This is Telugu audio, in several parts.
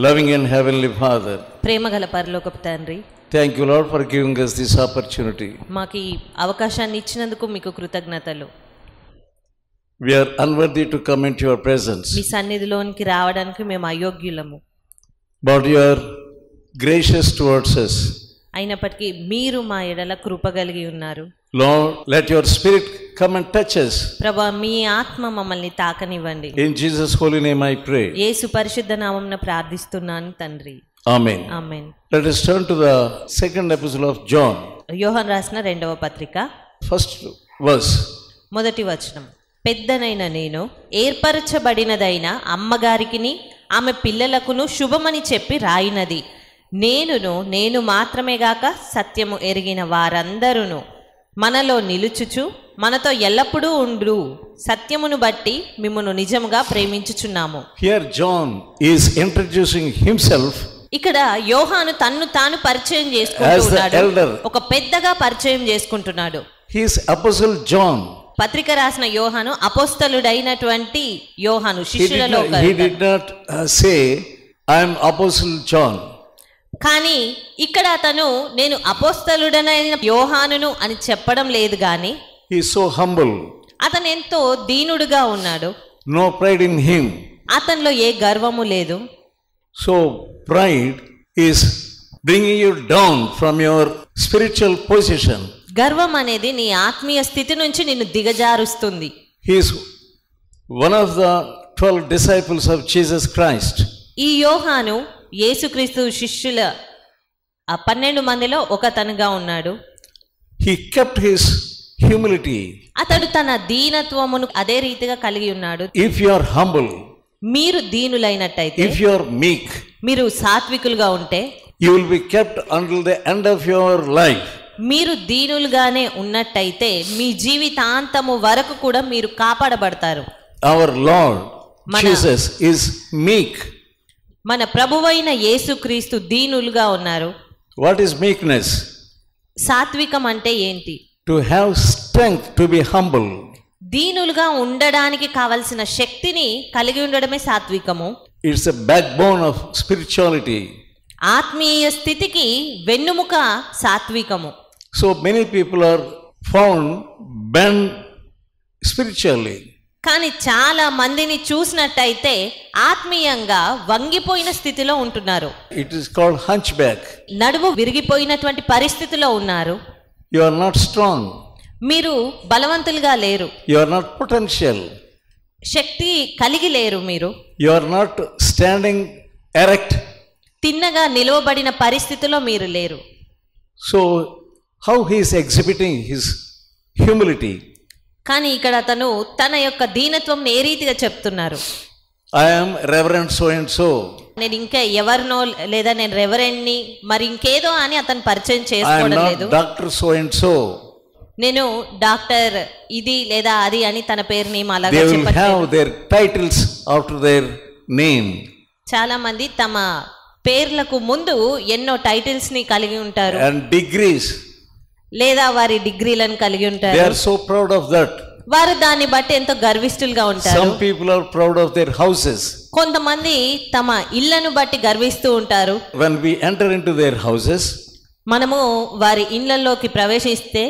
Loving and Heavenly Father, ప్రేమగల పరలోకపు తండ్రి, thank you Lord for giving us this opportunity. మాకు ఈ అవకాశాన్ని ఇచ్చినందుకు మీకు కృతజ్ఞతలు. We are unworthy to come into your presence, మీ సన్నిధిలోనికి రావడానికి మేము అయోగ్యులము. but you are gracious towards us. అయినప్పటికీ మీరు మా ఎడల కృప కలిగి ఉన్నారు. Lord, let your spirit come and touch us. ప్రభువా, మీ ఆత్మ మమ్మల్ని తాకనివ్వండి. In Jesus' holy name I pray. యేసు పరిశుద్ధ నామమున ప్రార్థిస్తున్నాను తండ్రి. Amen. Amen. Let us turn to the second epistle of John. యోహాను రాసిన 2వ పత్రిక First verse. మొదటి వచనం. పెద్దనైన నేను ఏర్పరచబడినదైన అమ్మగారికిని ఆమె పిల్లలకును శుభమని చెప్పి రాయినది. నేను మాత్రమే గాక సత్యము ఎరిగిన వారందరూ మనలో నిలుచుచు మనతో ఎల్లప్పుడూ ఉండు సత్యమును బట్టి మిమ్మును నిజముగా ప్రేమించుచున్నాము. Here John is introducing himself. ఇక్కడ యోహాను తన్ను తాను పరిచయం చేసుకుంటున్నాడు. ఒక పెద్దగా పరిచయం చేసుకుంటున్నాడు. He is Apostle John. పత్రిక రాసిన యోహాను అపోస్తలుడైనటువంటి యోహాను, శిష్యులలో He did not say I am Apostle John. కానీ ఇక్కడ అతను నేను అపోస్తలుడనైన యోహానును అని చెప్పడం లేదు గాని He is so humble. అతను ఎంతో దీనుడుగా ఉన్నాడు. No pride in him. అతనిలో ఏ గర్వము లేదు. So pride is bringing you down from your spiritual position. గర్వం అనేది నీ ఆత్మీయ స్థితి నుంచి నిన్ను దిగజారుస్తుంది. He is one of the 12 disciples of Jesus Christ. ఈ యోహాను యేసుక్రీస్తు శిష్యుల 12 మందిలో ఒకతనుగా ఉన్నాడు. He kept his humility. అతడు తన దీనత్వమును అదే రీతిగా కలిగి ఉన్నాడు. If you are humble, మీరు దీనులైనట్టయితే, if you are meek, మీరు సాత్వికులుగా ఉంటే, you will be kept until the end of your life. మీరు దీనులుగానే ఉన్నట్టయితే మీ జీవితాంతము వరకు కూడా మీరు కాపాడబడతారు. Our Lord Jesus is meek. మన ప్రభువైన యేసుక్రీస్తు దీనులుగా ఉన్నారు. What is meekness? సాత్వికం అంటే ఏంటి? To have strength to be humble. దీనులుగా ఉండడానికి కావలసిన శక్తిని కలిగి ఉండడమే సాత్వికము. It's a backbone of spirituality. ఆత్మీయ స్థితికి వెన్నుముక సాత్వికము. So many people are found bent spiritually. కానీ చాలా మందిని చూసినట్టయితే ఆత్మీయంగా వంగిపోయిన స్థితిలో ఉంటున్నారు. It is called hunchback. నడుము విరిగిపోయినటువంటి పరిస్థితిలో ఉన్నారు. You are not strong. మీరు బలవంతులుగా లేరు. You are not potential. శక్తి కలిగి లేరు. మీరు You are not standing erect. తిన్నగా నిలవబడిన పరిస్థితిలో మీరు లేరు. So how he is exhibiting his humility? కానీ ఇక్కడ అతను తన యొక్క దీనత్వం ఏ రీతిగా చెప్తున్నారు? I am Reverend so and so. నేను ఇంకా ఎవరినో లేదా నేను రెవరెండ్ని మరి ఇంకేదో అని అతను పరిచయం I am చేసుకోవడం లేదు. not Dr. so and so. నేను డాక్టర్ ఇది లేదా అది అని తన పేరుని అలాగా They will చెప్పట్లేదు. have their titles after their name. చాలా మంది తమ పేర్లకు ముందు ఎన్నో టైటిల్స్ ని కలిగి ఉంటారు. And degrees. లేదా వారి డిగ్రీలను కలిగి They ఉంటారు. are so proud of that. వారు దాన్ని బట్టి ఎంతో గర్విష్ఠులుగా ఉంటారు. Some people are proud of their houses. కొంతమంది తమ ఇళ్లను బట్టి గర్విస్తూ ఉంటారు. When we enter into their houses, మనము వారి ఇళ్లలోకి ప్రవేశిస్తే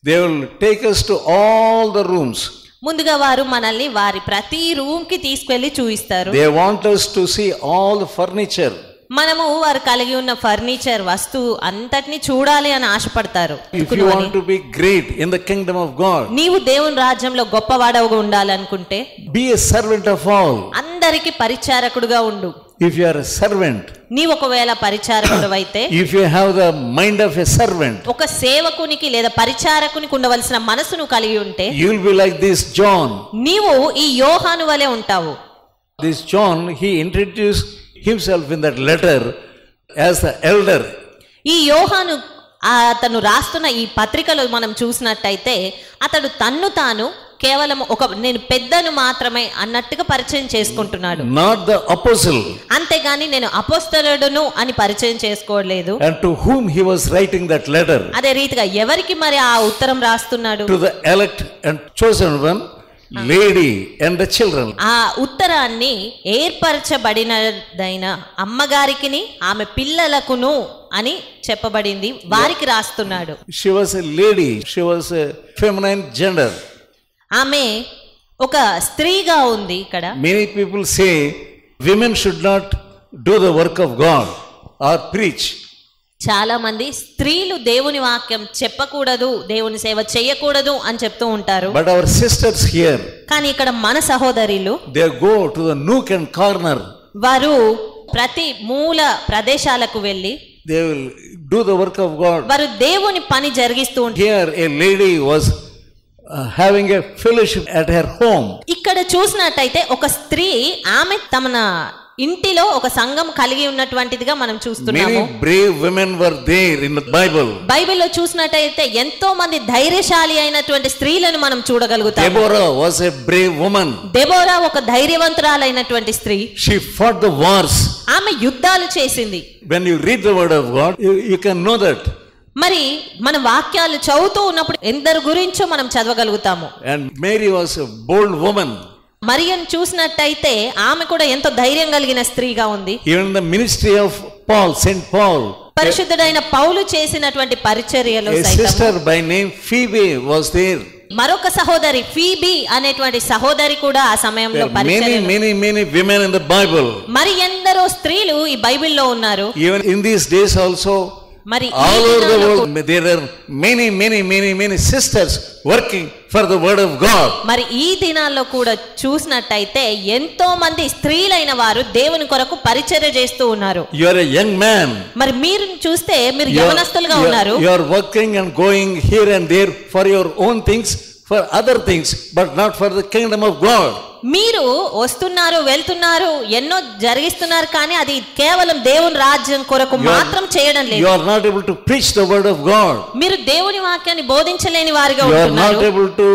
they will take us to all the rooms. ముందుగా వారు మనల్ని వారి ప్రతి రూమ్ కి తీసుకెళ్లి చూయిస్తారు. They want us to see all the furniture. మనము వారు కలిగి ఉన్న ఫర్నిచర్ వస్తువు అంతటిని చూడాలి అని ఆశపడతారు. If you want to be great in the kingdom of God, నీవు దేవుని రాజ్యంలో గొప్పవాడవుగా ఉండాలనుకుంటే be a servant of all. అందరికి పరిచారకుడుగా ఉండు. If you are a servant, నీవు ఒకవేళ పరిచారకుడు అయితే, if you have the mind of a servant, ఒక సేవకునికి లేదా పరిచారకునికి ఉండవలసిన మనసును కలిగి ఉంటే, you will be like this John. నీవు ఈ యోహాను వలె ఉంటావు. This John, he introduced himself in that letter as the elder. ఈ యోహాను అతను రాస్తున్న ఈ పత్రికలో మనం చూసినట్టయితే అతడు తన్ను తాను కేవలం నేను పెద్దను మాత్రమే అన్నట్టుగా పరిచయం చేసుకుంటున్నాడు. Not the apostle. అంతేగాని నేను అపోస్తలుడును అని పరిచయం చేసుకోవట్లేదు. And to whom he was writing that letter? అదే రీతిగా ఎవరికి మరి ఆ ఉత్తరం రాస్తున్నాడు? To the elect and chosen one lady and the children. ఆ ఉత్తరాన్ని ఏర్పరచబడినదైన అమ్మగారికిని ఆమె పిల్లలకును అని చెప్పబడింది, వారికి రాస్తున్నాడు. She was a lady, she was a feminine gender. ఆమె ఒక స్త్రీగా ఉంది ఇక్కడ. Many people say women should not do the work of God or preach. చాలా మంది స్త్రీలు దేవుని వాక్యం చెప్పకూడదు, దేవుని సేవ చేయకూడదు అని చెప్తూ ఉంటారు. But our sisters here, కానీ ఇక్కడ మన సహోదరులు, they go to the nook and corner. వారు ప్రతి మూల ప్రదేశాలకు వెళ్ళి They will do the work of God. వారు దేవుని పని జరిగిస్తూ ఉంటారు. Here a lady was having a fellowship at her home. ఇక్కడ చూసినట్టయితే ఒక స్త్రీ ఆమె తమ ఇంటిలో ఒక సంఘం కలిగి ఉన్నటువంటిదిగా మనం చూస్తున్నాము. Many brave women were there in the Bible. బైబిల్లో చూసినట్టయితే ఎంతో మంది ధైర్యశాలి అయినటువంటి స్త్రీలను మనం చూడగలుగుతాము. Deborah was a brave woman. Deborah ఒక ధైర్యవంతురాలైనటువంటి స్త్రీ. She fought the wars. ఆమె యుద్ధాలు చేసింది. When you read the word of God, you can know that. మరి మన వాక్యాలు చదువుతూ ఉన్నప్పుడు ఎందరి గురించో మనం చదవగలుగుతాము. And Mary was a bold woman. మరియను చూసినట్టయితే ఆమె కూడా ఎంతో ధైర్యం కలిగిన స్త్రీగా ఉంది. Even the ministry of Paul, Saint Paul, పరిశుద్ధుడైన పౌలు చేసినటువంటి పరిచర్యలో a sister by name Phoebe was there. మరొక సహోదరి ఫీబీ అనేటువంటి సహోదరి కూడా ఆ సమయంలో Many women in the Bible. మరి ఎందరో స్త్రీలు ఈ బైబిల్లో ఉన్నారు. Even in these days also, మరి all over the world there are many sisters working for the word of God. మరి ఈ దినాల్లో కూడా చూసినట్టయితే ఎంతో మంది స్త్రీలైన వారు దేవుని కొరకు పరిచర్య చేస్తూ ఉన్నారు. You are a young man. మరి మీరు చూస్తే మీరు యవనస్తులుగా ఉన్నారు. You are working and going here and there for your own things, for other things, but not for the kingdom of God. మీరు వస్తున్నారు, వెళ్తున్నారు, ఎన్నో జరిగిస్తున్నారు, కానీ అది కేవలం దేవుని రాజ్యం కొరకు మాత్రం చేయడం లేదు. You are not able to preach the word of God. మీరు దేవుని వాక్యాన్ని బోధించలేని వారిగా ఉంటున్నారు. You are ఉంటున్నారు. not able to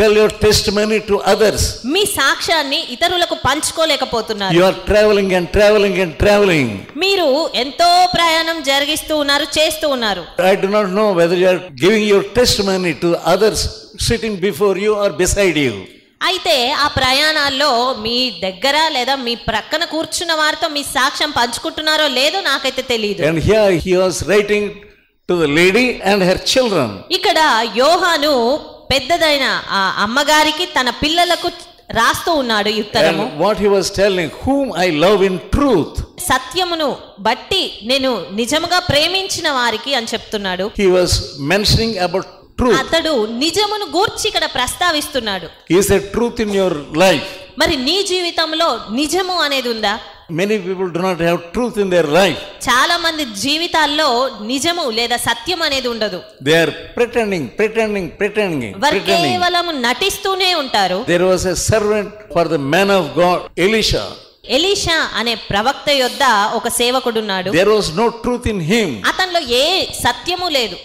tell your testimony to others. మీ సాక్ష్యాన్ని ఇతరులకు పంచుకోలేకపోతున్నారు. You are traveling. మీరు ఎంతో ప్రయాణం జరిగిస్తూ ఉన్నారు, చేస్తూ ఉన్నారు. I do not know whether you are giving your testimony to others sitting before you or beside you. అయితే ఆ ప్రయాణాల్లో మీ దగ్గర లేదా మీ ప్రక్కన కూర్చున్న వారితో మీ సాక్ష్యం పంచుకుంటున్నారో లేదో నాకైతే తెలియదు. And here he was writing to the lady and her children. ఇక్కడ యోహాను పెద్దదైన ఆ అమ్మగారికి తన పిల్లలకు రాస్తూ ఉన్నాడు ఈ ఉత్తరము. And what he was telling, whom I love in truth. సత్యమును బట్టి నేను నిజముగా ప్రేమించిన వారికి అని చెప్తున్నాడు. He was mentioning about truth. అతడు నిజమును గూర్చి ఇక్కడ ప్రస్తావిస్తున్నాడు. Is there truth in your life? మరి నీ జీవితంలో నిజము అనేది ఉందా? Many people do not have truth in their life. చాలా మంది జీవితాల్లో నిజము లేదా సత్యం అనేది ఉండదు. They are pretending. వారు కేవలం నటిస్తూనే ఉంటారు. There was a servant for the man of God, Elisha. Elisha అనే ప్రవక్త యొద్ద ఒక సేవకుడు ఉన్నాడు. There was no truth in him. అతనిలో ఏ సత్యము లేదు.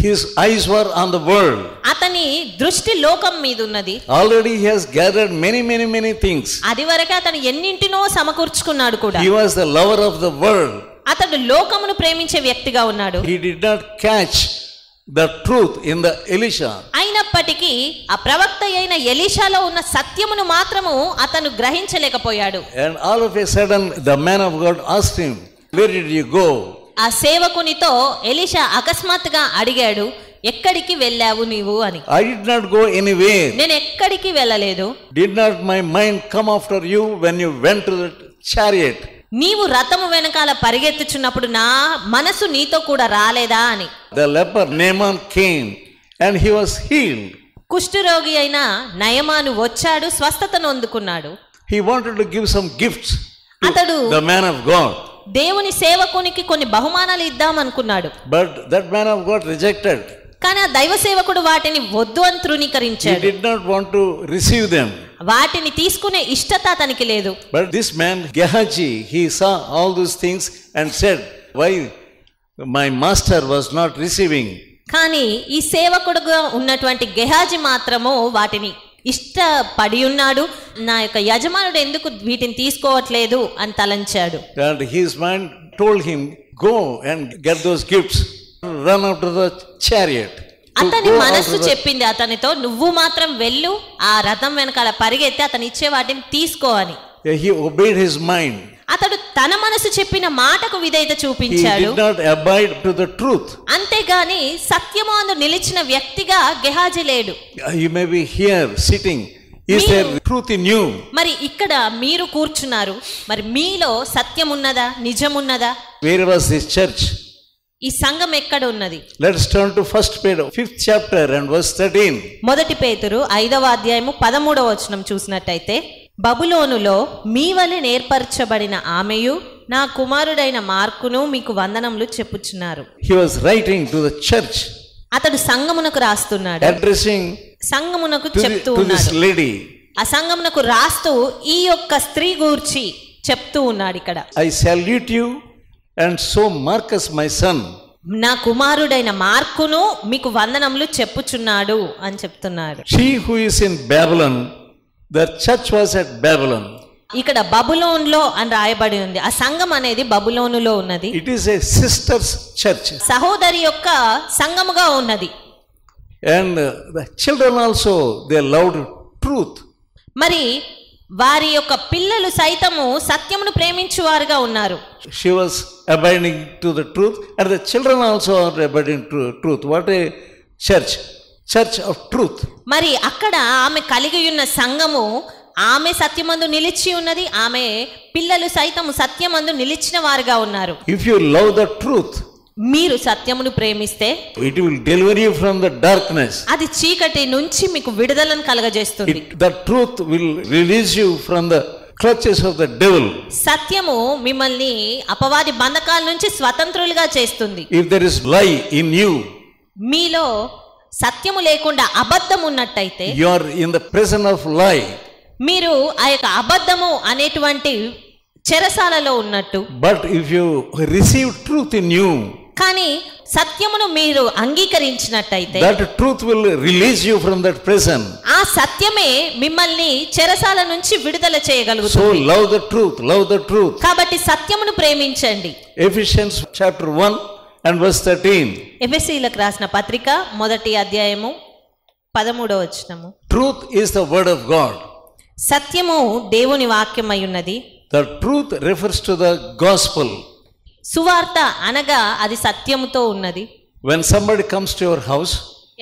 His eyes were on the world. అతని దృష్టి లోకం మీద ఉన్నది. Already he has gathered many things. అది వరకే అతను ఎన్నింటినో సమకూర్చుకున్నాడు కూడా. He was the lover of the world. అతడు లోకమును ప్రేమించే వ్యక్తిగా ఉన్నాడు. He did not catch the truth in the Elisha. అయినప్పటికీ ఆ ప్రవక్త అయిన ఎలీషాలో ఉన్న సత్యమును మాత్రము అతను గ్రహించలేకపోయాడు. And all of a sudden the man of God asked him, where did you go? ఆ సేవకునితో ఎలీషా అకస్మాత్తుగా అడిగాడు, ఎక్కడికి వెళ్ళావు నీవు అని. I did not go anywhere. నేను ఎక్కడికి వెళ్ళలేదు. Did not my mind come after you when you went to the chariot? నీవు రథము వెనకాల పరిగెత్తుచున్నప్పుడు నా మనసు నీతో కూడా రాలేదా అని. The leper Naaman came and he was healed. కుష్ఠరోగి అయిన నయమాను వచ్చాడు, స్వస్థతను అందుకున్నాడు. He wanted to give some gifts అతడు to the man of God. దేవుని సేవకునికి కొన్ని బహుమానాలు ఇద్దాం అనుకున్నాడు. But that man of God rejected. కానీ ఆ దైవ సేవకుడు వాటిని వద్దు అని తృణీకరించాడు. He did not want to receive them. వాటిని తీసుకునే ఇష్టత అతనికి లేదు. But this man Gehazi, he saw all those things and said, why my master was not receiving? కానీ ఈ సేవకుడుగా ఉన్నటువంటి గెహాజీ మాత్రము వాటిని ఇష్టపడి ఉన్నాడు. నా యొక్క యజమానుడు ఎందుకు వీటిని తీసుకోవట్లేదు అని తలంచాడు. And his mind told him, go and get those gifts, run after the chariot. అతని మనస్సు చెప్పింది అతనితో, నువ్వు మాత్రం వెళ్ళు, ఆ రథం వెనకాల పరిగెత్తి అతను ఇచ్చే వాటిని తీసుకో అని. He obeyed his mind. అతడు తన మనసు చెప్పిన మాటకు విధేయత He చూపించాడు. did not abide to the truth. అంతేగాని సత్యము అందు నిలిచిన వ్యక్తిగా గెహాజీ లేడు. You may be here sitting. Is there truth in you? మరి ఇక్కడ మీరు కూర్చున్నారు, మరి మీలో సత్యం ఉన్నదా, నిజం ఉన్నదా? Where was this church? ఈ సంఘం ఎక్కడ ఉన్నది? Let's turn to 1 Peter 5th chapter and verse 13. మొదటి పేతురు 5వ అధ్యాయము 13వ వచనం చూసినట్టయితే, బబులోనులో మీ వలె నేర్పరచబడిన ఆమెయు నా కుమారుడైన మార్కును మీకు వందనములు చెప్పుచున్నారు. He was writing to the church. అతడు సంఘమునకు రాస్తున్నాడు, addressing సంఘమునకు చెప్తూ to this ఉన్నాడు. lady. ఆ సంఘమునకు రాస్తూ ఈ యొక్క స్త్రీ గూర్చి చెప్తూ ఉన్నాడు. ఇక్కడ I salute you and so Marcus my son. నా కుమారుడైన మార్కును మీకు వందనములు చెప్పుచున్నాడు అని చెప్తున్నాడు. She who is in Babylon, the church was at Babylon. ఇక్కడ బబులోనులో అని రాయబడి ఉంది. ఆ సంఘం అనేది బబులోనులో ఉన్నది. It is a sister's church. సహోదరి యొక్క సంఘముగా ఉన్నది. And the children also, they loved truth. మరి వారి యొక్క పిల్లలు సైతము సత్యమును ప్రేమించువారుగా ఉన్నారు. She was abiding to the truth and the children also are abiding to truth. What a church. Church of truth. మరి అక్కడ ఆమె కలిగి ఉన్న సంఘము, ఆమె సత్యమందు నిలిచి ఉన్నది, ఆమె పిల్లలు సైతము సత్యమందు నిలిచిన వారుగా ఉన్నారు. If you love the truth, మీరు సత్యమును ప్రేమిస్తే it will deliver you from the darkness. అది చీకటి నుంచి మీకు విడుదలను కలగజేస్తుంది. The truth will release you from the clutches of the devil. సత్యము మిమ్మల్ని అపవాది బంధకాల నుంచి స్వతంత్రులుగా చేస్తుంది. If there is lie in you, మీలో సత్యము లేకుండా అబద్ధం ఉన్నట్టయితే, you are in the prison of lie. మీరు ఆ యొక్క అబద్ధము అనేటువంటి చెరసాలలో ఉన్నట్టు. But if you receive truth in you, కానీ సత్యమును మీరు అంగీకరించినట్టయితే, that truth will release you from that prison. ఆ సత్యమే మిమ్మల్ని చెరసాల నుంచి విడుదల So చేయగలుగుతుంది. love the truth, love the truth. కాబట్టి సత్యమును ప్రేమించండి. Ephesians chapter 1 and verse 13. ఎఫెసీయులకు రాసిన పత్రిక 1వ అధ్యాయము 13వ వచనము. Truth is the word of God. సత్యము దేవుని వాక్యమై ఉన్నది. The truth refers to the gospel. సువార్త అనగా అది సత్యముతో ఉన్నది. When somebody comes to your house,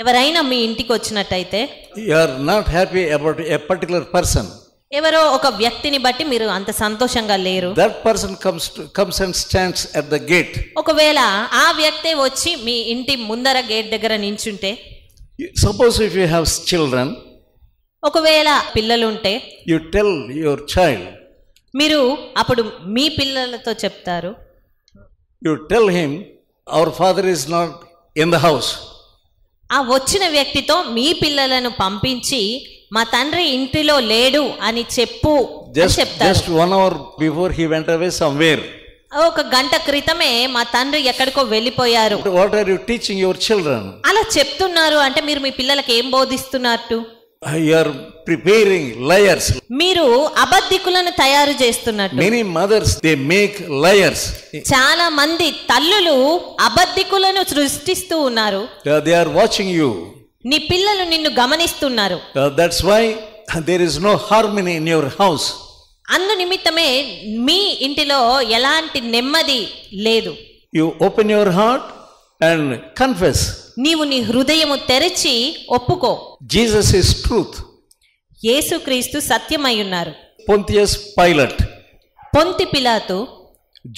ఎవరైనా మీ ఇంటికి వచ్చినట్టయితే, you are not happy about a particular person. ఎవరో ఒక వ్యక్తిని బట్టి మీరు అంత సంతోషంగా లేరు. That person comes and stands at the gate. ఒకవేళ ఆ వ్యక్తే వచ్చి మీ ఇంటి ముందర గేట్ దగ్గర నించుంటే, Suppose if you have children, ఒకవేళ పిల్లలుంటే, you tell your child, మీరు అప్పుడు మీ పిల్లలతో చెప్తారు, you tell him, our father is not in the house. ఆ వచ్చిన వ్యక్తితో మీ పిల్లలను పంపించి మా తండ్రి ఇంటిలో లేడు అని చెప్పు అని చెప్తారు. Just 1 hour before he went away somewhere. ఒక గంట క్రితమే మా తండ్రి ఎక్కడికో వెళ్ళిపోయారు. What are you teaching your children? అలా చెప్తున్నారు అంటే మీరు మీ పిల్లలకి ఏం బోధిస్తున్నట్టు? You are preparing liars. మీరు అబద్ధికులను తయారు చేస్తున్నట్టు. Many mothers, they make liars. చాలా మంది తల్లులు అబద్ధికులను సృష్టిస్తూ ఉన్నారు. They are watching you. నీ పిల్లలు నిన్ను గమనిస్తున్నారు. That's why there is no harmony in your house. అందు నిమిత్తమే మీ ఇంటిలో ఎలాంటి నెమ్మది లేదు. You open your heart and confess. నీవు నీ హృదయము తెరిచి ఒప్పుకో. Jesus is truth. యేసుక్రీస్తు సత్యమై ఉన్నారు. Pontius Pilate. పొంతి పిలాతు.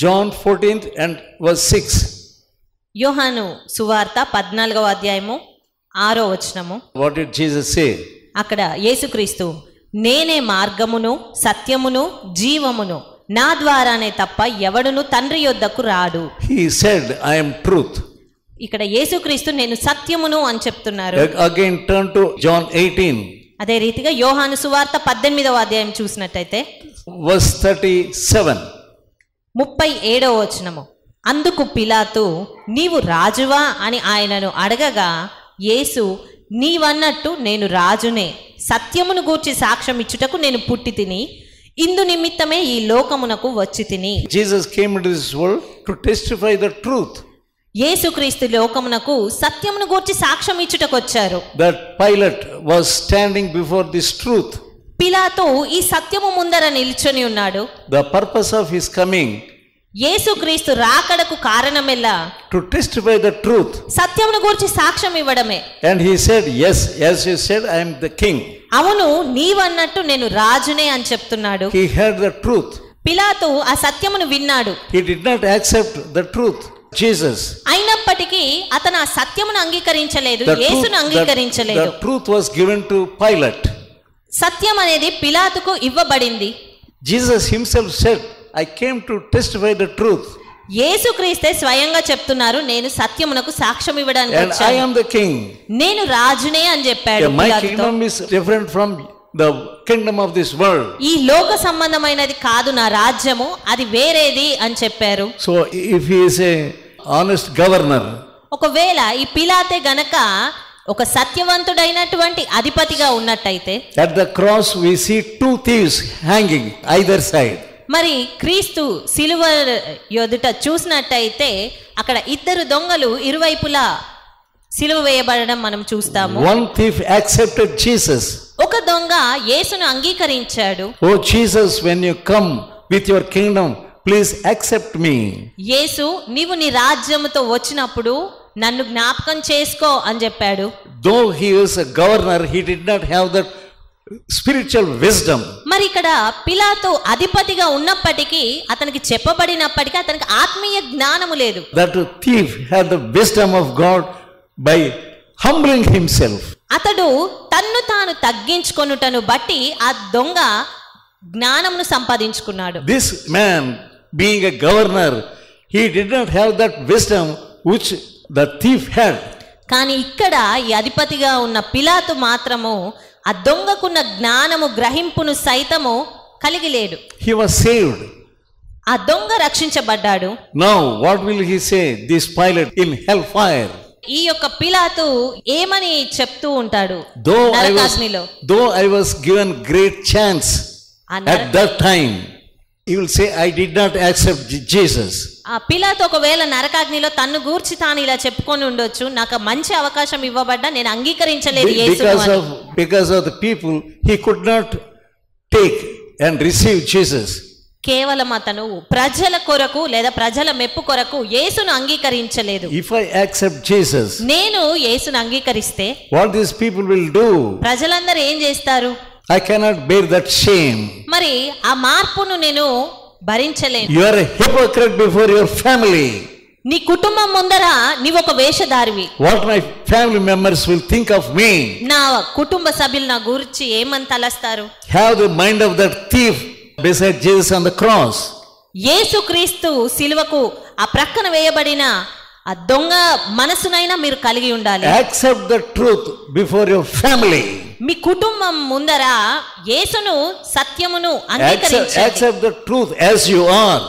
John 14th and verse 6. యోహాను సువార్త 14వ అధ్యాయము 6వ వచనము. What did Jesus say? అక్కడ యేసుక్రీస్తు, నేనే మార్గమును సత్యమును జీవమును, నా ద్వారానే తప్ప ఎవడును తండ్రి యొద్దకు రాడు. He said, I am truth. ఇక్కడ యేసుక్రీస్తు నేను సత్యమును అని చెప్తున్నారు. Again turn to John 18. అదే రీతిగా యోహాను సువార్త 18వ అధ్యాయం చూసినట్టయితే verse 37. 37వ వచనము. అందుకు పిలాతు, నీవు రాజువా అని ఆయనను అడగగా, యేసు, నీవన్నట్టు నేను రాజునే, సత్యమును గూర్చి సాక్ష్యం ఇచ్చుటకు నేను పుట్టి తిని, ఇందు నిమిత్తమే ఈ లోకమునకు వచ్చి తిని. Jesus came into this world to testify the truth. యేసుక్రీస్తు లోకమునకు సత్యమును గూర్చి సాక్ష్యం ఇచ్చుటకు వచ్చారు. That Pilate was standing before this truth. పిలాతు ఈ సత్యము ముందర నిల్చొని ఉన్నాడు. The purpose of his coming, యేసుక్రీస్తు రాకడకు కారణమెల్లా to testify the truth. సత్యమును గూర్చి సాక్ష్యం ఇవ్వడమే. And he said, yes, as you said, I am the king. అవును, నీవన్నట్టు నేను రాజునే అని చెప్తున్నాడు. He heard the truth. పిలాతు ఆ సత్యమును విన్నాడు. He did not accept the truth. Jesus. అయినప్పటికీ అతను ఆ సత్యమును అంగీకరించలేదు, యేసును అంగీకరించలేదు. The truth was given to Pilate. సత్యం అనేది పిలాతుకు ఇవ్వబడింది. Jesus himself said, I came to testify the truth. యేసుక్రీస్తే స్వయంగా చెప్తున్నారు, నేను సత్యమునకు సాక్ష్యం ఇవ్వడానికి And వచ్చాను. I am the king. నేను రాజునే అని చెప్పాడు. My kingdom is different from the kingdom of this world. ఈ లోక సంబంధమైనది కాదు నా రాజ్యము, అది వేరేది అని చెప్పారు. So if he is a honest governor, ఒకవేళ ఈ పిలాతే గనక ఒక సత్యవంతుడైనటువంటి అధిపతిగా ఉన్నట్టయితే, at the cross we see two thieves hanging either side. మరి క్రీస్తు సిలువ ఎదుట చూసినట్టయితే అక్కడ ఇద్దరు దొంగలు ఇరువైపులా సిలువ వేయబడడం మనం చూస్తాము. One thief accepted Jesus. ఒక దొంగ యేసును అంగీకరించాడు. Oh Jesus, when you come with your kingdom, please accept me. యేసు, నీవు నీ రాజ్యముతో వచ్చినప్పుడు నన్ను జ్ఞాపకం చేసుకో అని చెప్పాడు. Though he was a governor, he did not have that spiritual wisdom. మరి ఇక్కడ పిలాతు అధిపతిగా ఉన్నప్పటికీ, అతనికి చెప్పబడినప్పటికీ అతనికి ఆత్మీయ జ్ఞానము లేదు. That thief had the wisdom of God by humbling himself. అతడు తన్ను తాను తగ్గించుకొనుటను బట్టి ఆ దొంగ జ్ఞానమును సంపాదించుకున్నాడు. This man, being a governor, he did not have that wisdom which the thief had. కానీ ఇక్కడ ఈ అధిపతిగా ఉన్న పిలాతు మాత్రము ఆ దొంగకున్న జ్ఞానము గ్రహింపును సైతము కలిగి లేడు. He was saved. ఆ దొంగ రక్షించబడ్డాడు. Now what will he say, this Pilate in hellfire? ఈ యొక్క పిలాతు ఏమని చెప్తూ ఉంటాడు Though I was given great chance at that time, he will say, I did not accept Jesus. ఆ పిలాతు ఒకవేళ నరకాగ్నిలో తన్ను గూర్చి తాను ఇలా చెప్పుకొని ఉండొచ్చు, నాకు మంచి అవకాశం ఇవ్వబడ్డా నేను అంగీకరించలేదు యేసును. Because of the people, he could not take and receive Jesus. కేవలం అతను ప్రజల కొరకు లేదా ప్రజల మెప్పు కొరకు యేసును అంగీకరించలేదు. If I accept Jesus, నేను యేసును అంగీకరిస్తే what these people will do? ప్రజలందరూ ఏం చేస్తారు? I cannot bear that shame. మరి ఆ మార్పును నేను భరించలేను. You are a hypocrite before your family. నీ కుటుంబం ముందర నీవు ఒక వేషధారివి. What my family members will think of me? నా కుటుంబ సభ్యులు నా గురించి ఏమని తలస్తారు? Have the mind of that thief beside Jesus on the cross. యేసుక్రీస్తు సిలువకు ఆ ప్రక్కన వేయబడిన ఆ దొంగ మనసునైనా మీరు కలిగి ఉండాలి. Accept the truth before your family. మీ కుటుంబం ముందర యేసును సత్యమును అంగీకరించండి. Accept the truth as you are.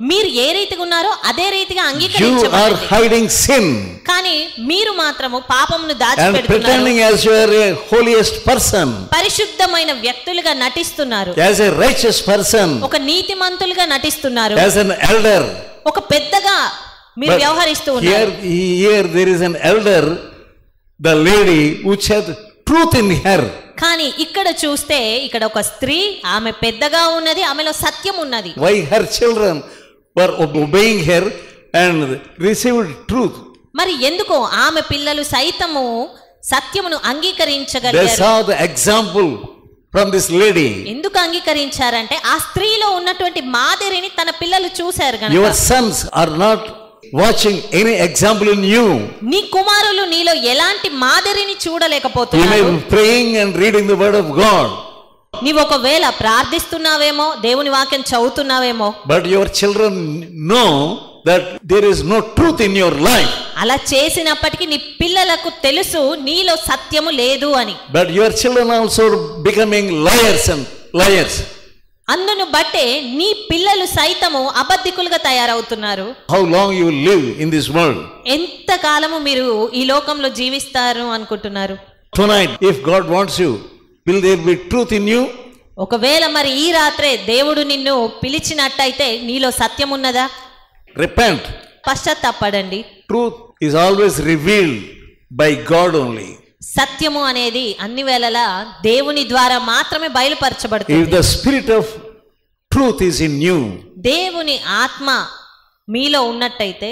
మీరు ఏ రీతిగా ఉన్నారో అదే రీతిగా You అంగీకరించండి. are hiding sin కానీ మీరు మాత్రము పాపమును and దాచిపెడుతున్నారు. pretending as you are a holiest person, పరిశుద్ధమైన వ్యక్తులుగా నటిస్తున్నారు. as a righteous person, ఒక నీతిమంతులుగా నటిస్తున్నారు. as an elder. ఒక పెద్దగా మీరు వ్యవహరిస్తూ ఉన్నారు. Here there is an elder, the lady which had truth in her. కానీ ఇక్కడ చూస్తే ఇక్కడ ఒక స్త్రీ, ఆమె పెద్దగా ఉన్నది, ఆమెలో సత్యం ఉన్నది. Why her children were obeying her and received truth? మరి ఎందుకు ఆమె పిల్లలు సైతము సత్యమును They అంగీకరించగలిగారు? saw the example from this lady. ఎందుకు అంగీకరించారంటే ఆ స్త్రీలో ఉన్నటువంటి మాదిరిని తన పిల్లలు చూశారు Your గనుక. sons are not watching any example in you. నీ కుమారులు నీలో ఎలాంటి మాదిరిని You may చూడలేకపోతున్నారు. be praying and reading the word of God, నీవు ఒకవేళ ప్రార్థిస్తున్నావేమో, దేవుని వాక్యం చదువుతున్నావేమో, but your children know that there is no truth in your life. అలా చేసినప్పటికీ నీ పిల్లలకు తెలుసు నీలో సత్యము లేదు అని. But your children also becoming liars and liars. అందును బట్టే నీ పిల్లలు సైతము అబద్ధికులుగా తయారవుతున్నారు. How long you will live in this world? ఎంత కాలము మీరు ఈ లోకంలో జీవిస్తారు అనుకుంటున్నారు? Tonight, if God wants you, will there be truth in you? ఒకవేళ మరి ఈ రాత్రే దేవుడు నిన్ను పిలిచినట్టయితే నీలో సత్యం ఉన్నదా? Repent పశ్చాత్తాపడండి. Truth is always revealed by God only. సత్యము అనేది అన్ని వేళలా దేవుని ద్వారా మాత్రమే బయలుపరచబడుతుంది. If the spirit of truth is in you, దేవుని ఆత్మ మీలో ఉన్నట్టయితే,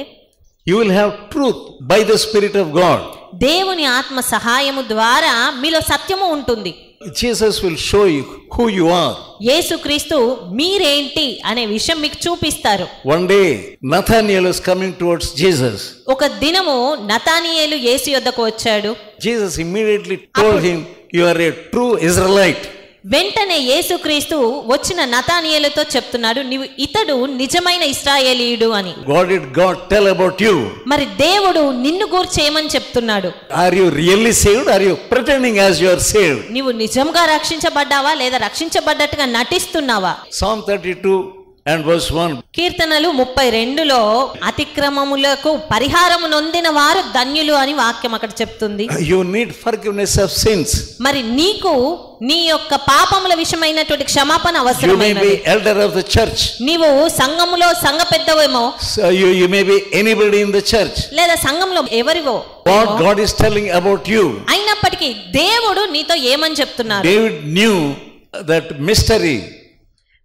you will have truth by the spirit of God. దేవుని ఆత్మ సహాయము ద్వారా మీలో సత్యము ఉంటుంది. Jesus will show you who you are. యేసుక్రీస్తు మీరేంటి అనే విషయం మీకు చూపిస్తారు. One day Nathanael was coming towards Jesus. ఒక దినము నతానియేలు యేసు యొద్దకు వచ్చాడు. Jesus immediately told him, you are a true Israelite. వెంటనే యేసుక్రీస్తు వచ్చిన నతానియేలుతో చెప్తున్నాడు, నీవు ఇతడు నిజమైన ఇశ్రాయేలీయుడు అని. What did God tell about you? మరి దేవుడు నిన్ను గూర్చి ఏమని చెప్తున్నాడు? Are you really saved? Are you pretending as you are saved? నీవు నిజంగా రక్షించబడ్డావా లేదా రక్షించబడ్డట్టుగా నటిస్తున్నావా? Psalm 32 and verse 1. కీర్తనలు 32లో అతిక్రమములకు పరిహారము నొందిన వారు ధన్యులు అని వాక్యం అక్కడ చెప్తుంది. You need forgiveness of sins. మరి నీకు నీ యొక్క పాపముల విషయమైనటువంటి క్షమాపణ అవసరమైనది. You may be elder of the church. నీవు సంఘములో సంఘ పెద్దవేమో. So you may be anybody in the church. లేదా సంఘంలో ఎవరివో. What God is telling about you. అయినప్పటికీ దేవుడు నీతో ఏమని చెప్తున్నారు? David knew that mystery.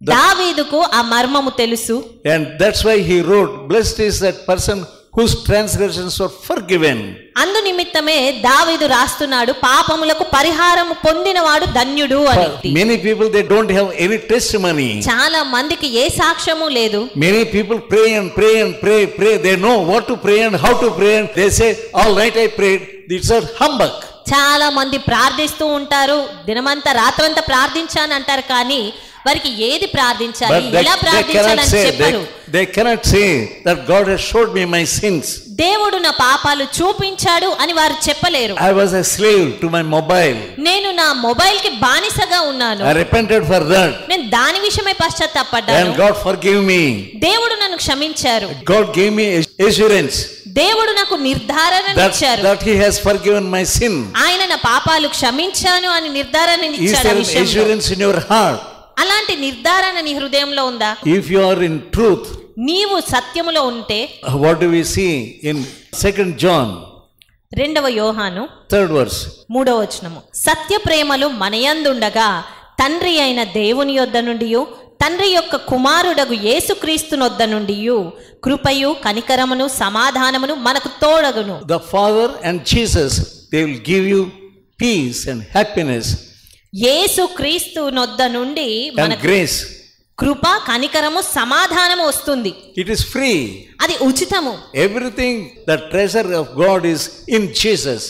దావీదుకు ఆ మర్మము తెలుసు. And that's why he wrote, blessed is that person whose transgressions were forgiven. అందు నిమిత్తమే దావీదు రాస్తున్నాడు, పాపములకు పరిహారము పొందినవాడు ధన్యుడు అని. Many people, they don't have any testimony. చాలా మందికి ఏ సాక్ష్యము లేదు. Many people pray and pray and pray. They know what to pray and how to pray, and they say, all right, I prayed. It's a humbug. చాలా మంది ప్రార్థిస్తూ ఉంటారు, దినమంతా రాత్రంతా ప్రార్థించాను అంటారు, కానీ వారికి ఏది ప్రార్థించాలి, ఎలా ప్రార్థించాలని చెప్పరు. They cannot say that God has showed me my sins. దేవుడు నా పాపాలు చూపించాడు అని వారు చెప్పలేరు. I was a slave to my mobile. నేను నా మొబైల్ కి బానిసగా ఉన్నాను. I repented for that. నేను దాని విషయమై పశ్చాత్తాపడ్డాను. And God forgave me. దేవుడు నన్ను క్షమించారు. God gave me assurance. దేవుడు నాకు నిర్ధారణ ఇచ్చారు. That he has forgiven my sin. ఆయన నా పాపాలు క్షమించాను అని నిర్ధారణ ఇచ్చాడు. Is there assurance in your heart? అలాంటి నిర్ధారణ నీ హృదయంలో ఉందా? If you are in truth, నీవు సత్యములో ఉంటే, what do we see in 2 John 2వ యోహాను 3rd verse 3వ వచనము, సత్య ప్రేమలు మనయందుండగా తండ్రి అయిన దేవుని యొద్ద నుండి తండ్రి యొక్క కుమారుడగు యేసుక్రీస్తు నొద్ద నుండి కృపయు కనికరమును సమాధానమును మనకు తోడగును. The Father and Jesus, they will give you peace and happiness. యేసుక్రీస్తు నొద్ద నుండి మనకు grace, కృప, కనికరము, సమాధానము వస్తుంది. It is free. అది ఉచితము. Everything, the treasure of God is in Jesus.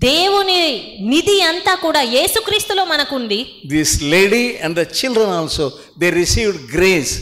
దేవుని నిధి అంతా కూడా యేసుక్రీస్తులో మనకుంది. This lady and the children also, they received grace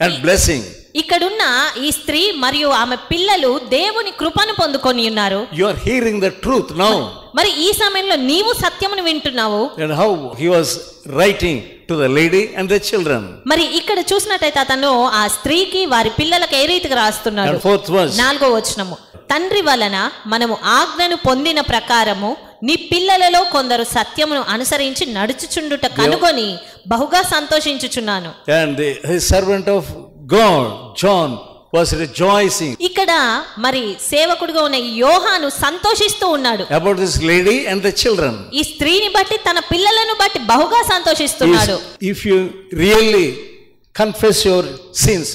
and blessing. ఇక్కడున్న ఈ స్త్రీ మరియు ఆమె పిల్లలు దేవుని కృపను పొందుకొని ఉన్నారు. You are hearing the truth now. మరి ఈ సమయంలో నీవు సత్యమును వింటున్నావు. And how he was writing to the lady and the children. మరి ఇక్కడ చూసినట్టయితే అతను ఆ స్త్రీకి వారి పిల్లలకు ఏ రీతిగా రాస్తున్నాడు? 4th verse 4వ వచనము, తండ్రి వలన మనము ఆజ్ఞను పొందిన ప్రకారము నీ పిల్లలలో కొందరు సత్యమును అనుసరించి నడుచుచుండుట కనుగొని బహుగా సంతోషించుచున్నాను. And his servant of God, John, was rejoicing. ఇక్కడ మరి సేవకుడిగా ఉన్న యోహాను సంతోషిస్తూ ఉన్నాడు about this lady and the children. ఈ స్త్రీని బట్టి, తన పిల్లలను బట్టి బహుగా సంతోషిస్తున్నాడు. If you really confess your sins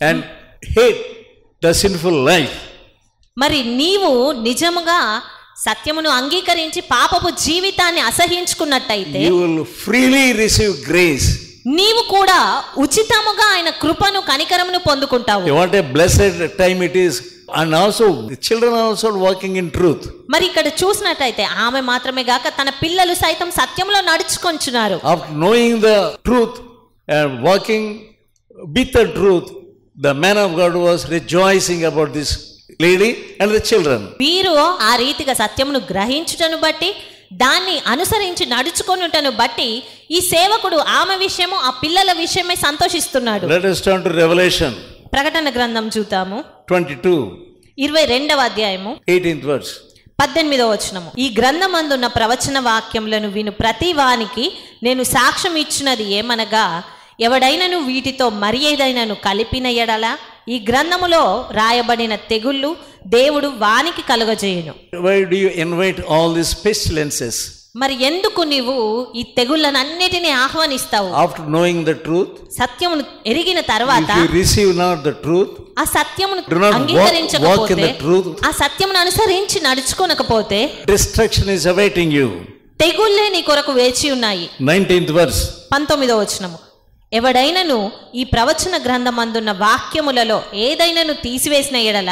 and hate the sinful life, మరి నీవు నిజముగా సత్యమును అంగీకరించి పాపపు జీవితాన్ని అసహించుకున్నట్టయితే you will freely receive grace. నీవు కూడా ఉచితముగా ఆయన కృపను, కనికరమును పొందుకుంటావు. What a blessed time it is. And also the children are also walking in truth. మరి ఇక్కడ చూసినట్టయితే ఆమె మాత్రమే గాక తన పిల్లలు సైతం సత్యంలో నడుచుకొంచున్నారు. After knowing the truth and walking with the truth, the man of God was rejoicing about this lady and the children. వీరు ఆ రీతిగా సత్యమును గ్రహించుటను బట్టి, దాన్ని అనుసరించి నడుచుకొనుటను బట్టి ఈ సేవకుడు ఆమె విషయము, ఆ పిల్లల విషయమై సంతోషిస్తున్నాడు. Let us turn to Revelation. ప్రకటన గ్రంథం చూద్దాము. 22 22వ అధ్యాయము 18th verse. 18వ వచనము, ఈ గ్రంథమందున్న ప్రవచన వాక్యములను విను ప్రతి వానికి నేను సాక్ష్యం ఇచ్చినది ఏమనగా, ఎవడైనను వీటితో మరి ఏదైనాను కలిపిన ఎడల ఈ గ్రంథములో రాయబడిన తెగుళ్ళు దేవుడు వానికి కలుగజేయును. Why do you invite all these pestilences? మరి ఎందుకు నీవు ఈ తెగుళ్ళనన్నిటిని ఆహ్వానిస్తావు? After knowing the truth, సత్యమును ఎరిగిన తర్వాత if you receive not the truth, ఆ సత్యమును do not walk in అంగీకరించకపోతే, the truth, ఆ సత్యమును అనుసరించి నడుచుకోనకపోతే destruction is awaiting you. తెగుళ్ళే నీ కొరకు వేచి ఉన్నాయి. 19th verse. 19వ వచనము. ఎవడైనను ఈ ప్రవచన గ్రంథమందున్న వాక్యములలో ఏదైనను తీసివేసిన ఎడల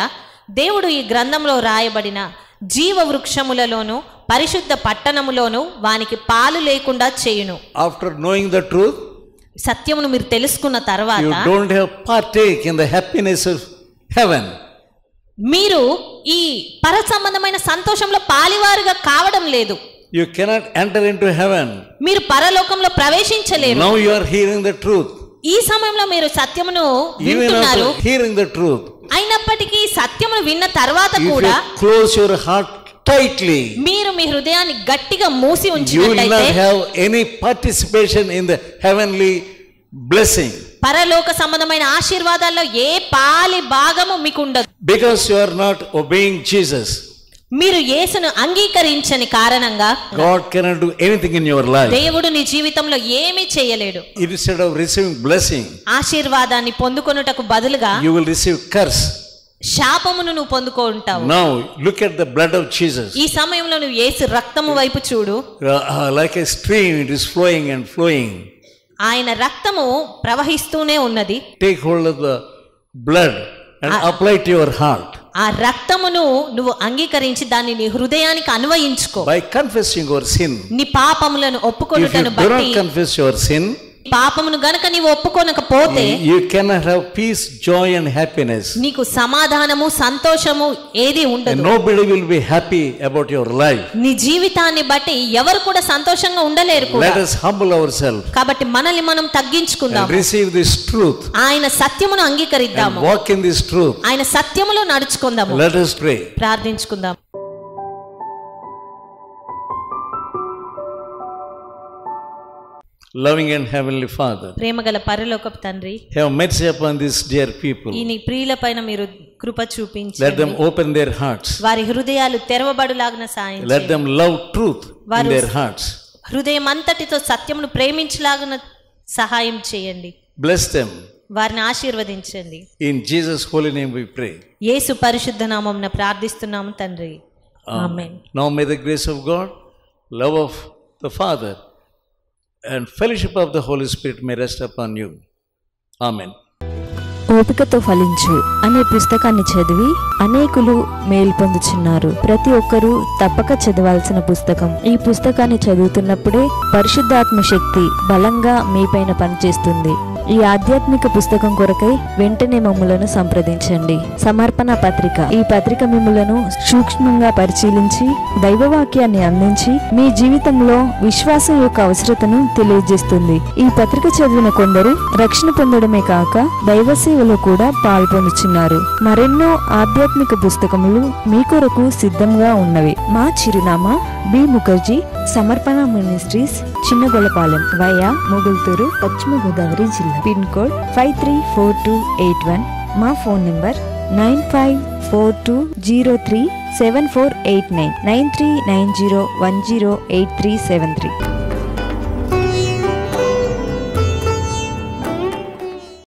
దేవుడు ఈ గ్రంథంలో రాయబడిన జీవ వృక్షములలోను పరిశుద్ధ పట్టణములోను వానికి పాలు లేకుండా చేయును. After knowing the truth, సత్యమును మీరు తెలుసుకున్న తర్వాత you don't have partake in the happiness of heaven. మీరు ఈ పర సంబంధమైన సంతోషంలో పాలివారుగా కావడం లేదు. You cannot enter into heaven. మీరు పరలోకంలో ప్రవేశించలేరు. Now you are hearing the truth. ఈ సమయంలో మీరు సత్యమును Even వింటున్నారు. after hearing the truth, అయినప్పటికీ సత్యమును విన్న తర్వాత if కూడా you close your heart tightly, మీరు మీ హృదయాన్ని గట్టిగా మూసి you will ఉంచినట్లయితే not have any participation in the heavenly blessing. పరలోక సంబంధమైన ఆశీర్వాదాల్లో ఏ పాలి భాగము మీకు ఉండదు. Because you are not obeying Jesus, మీరు యేసును అంగీకరించని కారణంగా God cannot do anything in your life. దేవుడు నీ జీవితంలో ఏమీ చేయలేడు. Instead of receiving blessing, ఆశీర్వాదాన్ని పొందుకొనుటకు బదులుగా you will receive curse. శాపమును నువ్వు పొందుకుంటావు. Now look at the blood of Jesus. ఈ సమయంలో నువ్వు యేసు రక్తము వైపు చూడు. Like a stream, it is flowing and flowing. ఆయన రక్తము ప్రవహిస్తూనే ఉన్నది. Take hold of the blood and apply to your heart. ఆ రక్తమును నువ్వు అంగీకరించి దాన్ని నీ హృదయానికి అన్వయించుకో. By confessing your sin. నీ పాపములను If ఒప్పుకొనుటను you do బట్టి, not confess your sin, పాపమును గనక నీవు ఒప్పుకొనకపోతే you cannot have peace, joy and happiness. నీకు సమాధానము సంతోషము ఏది And ఉండదు. nobody will be happy about your life. నీ జీవితాన్ని బట్టి ఎవరు కూడా సంతోషంగా ఉండలేరు కూడా. Let us humble ourselves కాబట్టి మనల్ని మనం తగ్గించుకుందాం. and receive this truth ఆయన సత్యమును and అంగీకరిద్దాము. walk in this truth. ఆయన సత్యములో నడుచుకుందాము. Let us pray. ప్రార్థించుకుందాం. Loving and heavenly Father, ప్రేమగల పరలోకపు తండ్రి, have mercy upon these dear people. ఈ నీ ప్రియులపైన మీరు కృప చూపించి Let them open their hearts. వారి హృదయాలు తెరవబడులాగున సాయం Let చేయండి. them love truth in their hearts. హృదయం అంతటితో సత్యమును ప్రేమించలాగున సహాయం చేయండి. Bless them. వారిని ఆశీర్వదించండి. In Jesus' holy name we pray. యేసు పరిశుద్ధ నామమున ప్రార్థిస్తున్నాము తండ్రి. ఆమేన్. Now may the grace of God, love of the Father and fellowship of the Holy Spirit may rest upon you. Amen. ఓపికతో ఫలించు అనే పుస్తకాన్ని చదివి అనేకులు మేలు పొందుచున్నారు. ప్రతి ఒక్కరూ తప్పక చదవాల్సిన పుస్తకం. ఈ పుస్తకాన్ని చదువుతున్నప్పుడే పరిశుద్ధాత్మ శక్తి బలంగా మీపైన పనిచేస్తుంది. ఈ ఆధ్యాత్మిక పుస్తకం కొరకై వెంటనే మమ్ములను సంప్రదించండి. సమర్పణ పత్రిక. ఈ పత్రిక మిమ్ములను సూక్ష్మంగా పరిశీలించి దైవవాక్యాన్ని అందించి మీ జీవితంలో విశ్వాసం యొక్క అవసరతను తెలియజేస్తుంది. ఈ పత్రిక చదివిన కొందరు రక్షణ పొందడమే కాక దైవ సేవలో కూడా పాల్పొందుచున్నారు. మరెన్నో ఆధ్యాత్మిక పుస్తకములు మీ కొరకు సిద్ధంగా ఉన్నవి. మా చిరునామా బి ముఖర్జీ, సమర్పణ మినిస్ట్రీస్, చిన్నగొలపాలెం, వయా మొగుల్తూరు, పశ్చిమ గోదావరి జిల్లా. Pin code 534281. మా ఫోన్ నంబర్ 9542037489 9390108373.